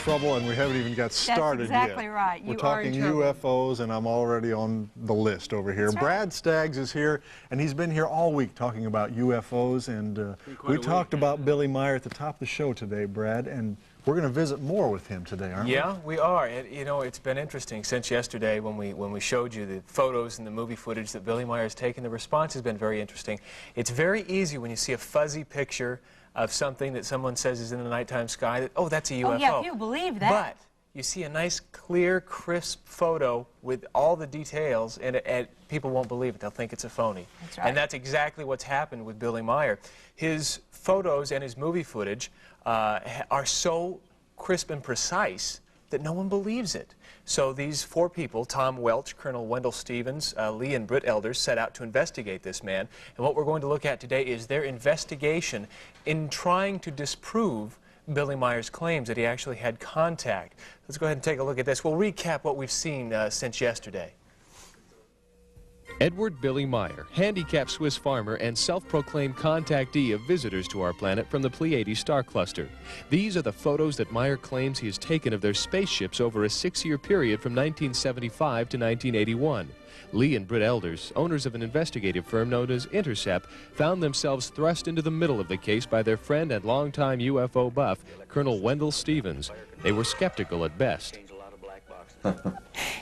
trouble, and we haven't even got started That's exactly yet. right. We're talking UFOs, and I'm already on the list over here. That's right. Brad Staggs is here, and he's been here all week talking about UFOs, and we talked about Billy Meier at the top of the show today, Brad, and we're going to visit more with him today, aren't we? Yeah, we are. You know, it's been interesting since yesterday when we showed you the photos and the movie footage that Billy Meier has taken. The response has been very interesting. It's very easy when you see a fuzzy picture of something that someone says is in the nighttime sky that, oh, that's a UFO. Oh, yeah, you believe that. But you see a nice, clear, crisp photo with all the details, and people won't believe it. They'll think it's a phony. That's right. And that's exactly what's happened with Billy Meier. His photos and his movie footage are so crisp and precise that no one believes it. So these four people, Tom Welch, Colonel Wendell Stevens, Lee and Britt Elders, set out to investigate this man. And what we're going to look at today is their investigation in trying to disprove Billy Meier's claims that he actually had contact. Let's go ahead and take a look at this. We'll recap what we've seen since yesterday. Edward Billy Meier, handicapped Swiss farmer and self-proclaimed contactee of visitors to our planet from the Pleiades star cluster. These are the photos that Meier claims he has taken of their spaceships over a 6-year period from 1975 to 1981. Lee and Britt Elders, owners of an investigative firm known as Intercept, found themselves thrust into the middle of the case by their friend and longtime UFO buff, Colonel Wendell Stevens. They were skeptical at best.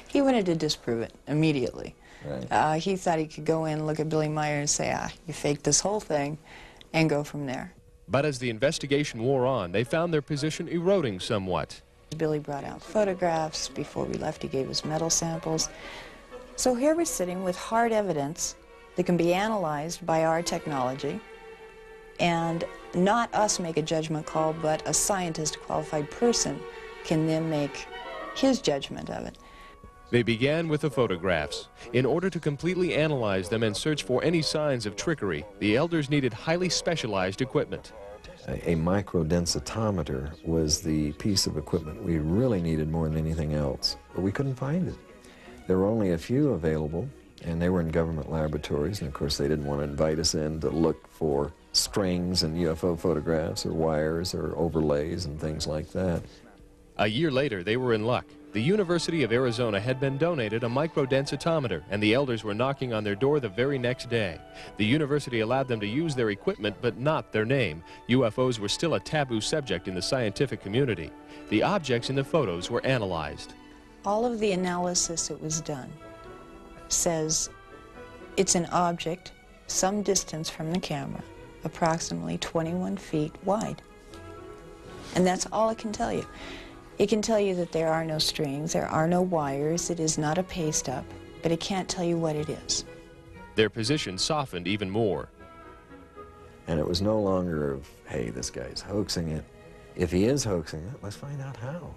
He wanted to disprove it immediately. Right. He thought he could go in, look at Billy Meier and say, you faked this whole thing, and go from there. But as the investigation wore on, they found their position eroding somewhat. Billy brought out photographs. Before we left, he gave us metal samples. So here we're sitting with hard evidence that can be analyzed by our technology, and not us make a judgment call, but a scientist, a qualified person, can then make his judgment of it. They began with the photographs. In order to completely analyze them and search for any signs of trickery, the elders needed highly specialized equipment. A microdensitometer was the piece of equipment we really needed more than anything else, but we couldn't find it. There were only a few available, and they were in government laboratories, and of course they didn't want to invite us in to look for strings and UFO photographs or wires or overlays and things like that. A year later, they were in luck. The University of Arizona had been donated a microdensitometer, and the elders were knocking on their door the very next day. The university allowed them to use their equipment, but not their name. UFOs were still a taboo subject in the scientific community. The objects in the photos were analyzed. All of the analysis that was done says it's an object some distance from the camera, approximately 21 feet wide. And that's all it can tell you. It can tell you that there are no strings, there are no wires, it is not a paste-up, but it can't tell you what it is. Their position softened even more. And it was no longer of, hey, this guy's hoaxing it. If he is hoaxing it, let's find out how.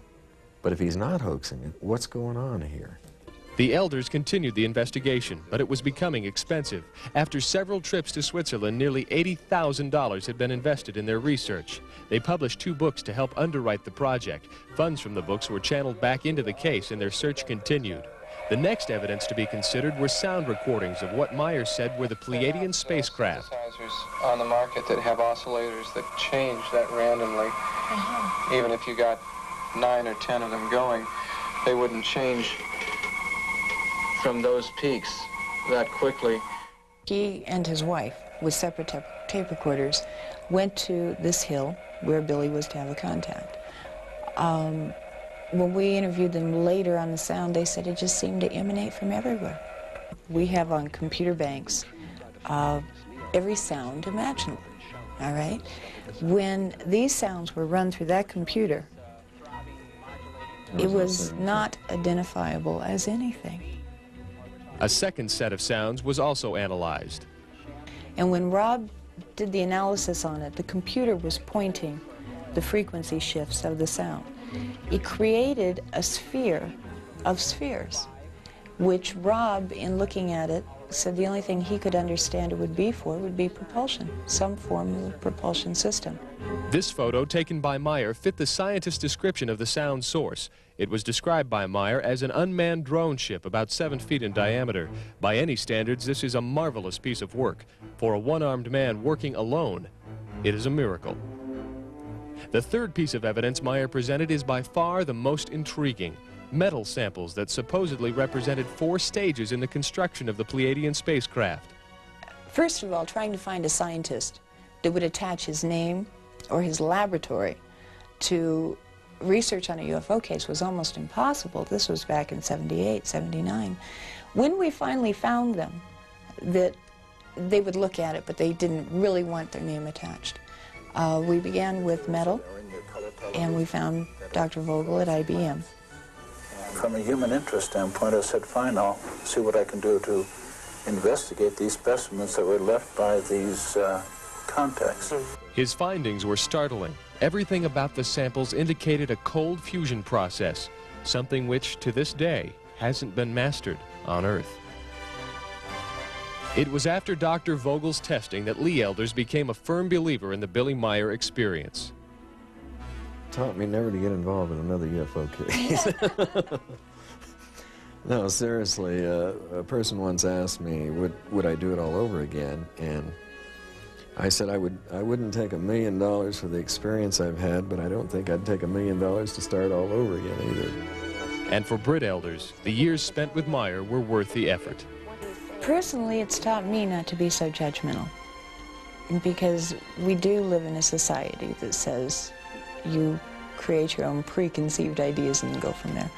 But if he's not hoaxing it, what's going on here? The elders continued the investigation, but it was becoming expensive. After several trips to Switzerland, nearly $80,000 had been invested in their research. They published 2 books to help underwrite the project. Funds from the books were channeled back into the case, and their search continued. The next evidence to be considered were sound recordings of what Meier said were the Pleiadian spacecraft. Synthesizers on the market that have oscillators that change that randomly. Even if you got 9 or 10 of them going, they wouldn't change from those peaks that quickly. He and his wife, with separate tape recorders, went to this hill where Billy was to have a contact. When we interviewed them later on the sound, they said it just seemed to emanate from everywhere. We have on computer banks every sound imaginable, all right? When these sounds were run through that computer, it was not identifiable as anything. A second set of sounds was also analyzed. And when Rob did the analysis on it, the computer was pointing the frequency shifts of the sound. It created a sphere of spheres, which Rob, in looking at it, said the only thing he could understand it would be for would be propulsion, some form of propulsion system. This photo, taken by Meier, fit the scientist's description of the sound source. It was described by Meier as an unmanned drone ship about 7 feet in diameter. By any standards, this is a marvelous piece of work. For a one-armed man working alone, it is a miracle. The third piece of evidence Meier presented is by far the most intriguing. Metal samples that supposedly represented 4 stages in the construction of the Pleiadian spacecraft. First of all, trying to find a scientist that would attach his name or his laboratory to research on a UFO case was almost impossible. This was back in 78, 79. When we finally found them, that they would look at it, but they didn't really want their name attached. We began with metal, and we found Dr. Vogel at IBM. From a human interest standpoint, I said, fine, I'll see what I can do to investigate these specimens that were left by these contacts. His findings were startling. Everything about the samples indicated a cold fusion process, something which, to this day, hasn't been mastered on Earth. It was after Dr. Vogel's testing that Lee Elders became a firm believer in the Billy Meier experience. Taught me never to get involved in another UFO case. No, seriously, a person once asked me, would I do it all over again? And I said I wouldn't take $1 million for the experience I've had, but I don't think I'd take $1 million to start all over again either. And for Britt Elders, the years spent with Meier were worth the effort. Personally, it's taught me not to be so judgmental, because we do live in a society that says you create your own preconceived ideas and go from there.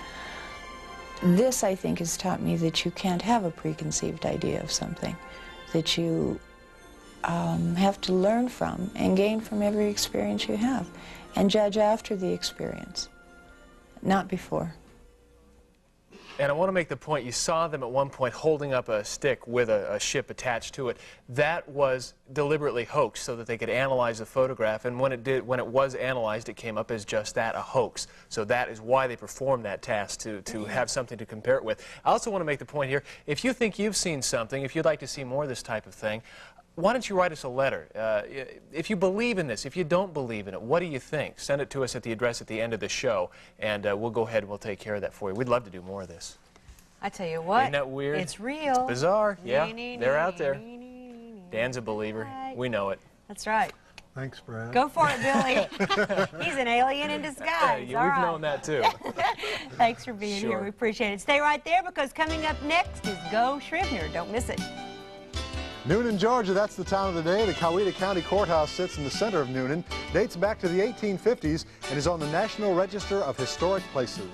This, I think, has taught me that you can't have a preconceived idea of something, that you have to learn from and gain from every experience you have, and judge after the experience, not before. And I want to make the point, you saw them at one point holding up a stick with a ship attached to it. That was deliberately hoaxed so that they could analyze the photograph, and when it was analyzed, it came up as just that, a hoax. So that is why they performed that task, to have something to compare it with. I also want to make the point here, if you think you've seen something, if you'd like to see more of this type of thing, why don't you write us a letter? If you believe in this, if you don't believe in it, what do you think? Send it to us at the address at the end of the show, and we'll go ahead and we'll take care of that for you. We'd love to do more of this. I tell you what. Isn't that weird? It's real. It's bizarre. Yeah, they're out there. Dan's a believer. We know it. That's right. Thanks, Brad. Go for it, Billy. He's an alien in disguise. Yeah, we've known that, too. Thanks for being here. We appreciate it. Stay right there, because coming up next is Go Scrivener. Don't miss it. Newnan, Georgia, that's the time of the day. The Coweta County Courthouse sits in the center of Newnan, dates back to the 1850s, and is on the National Register of Historic Places.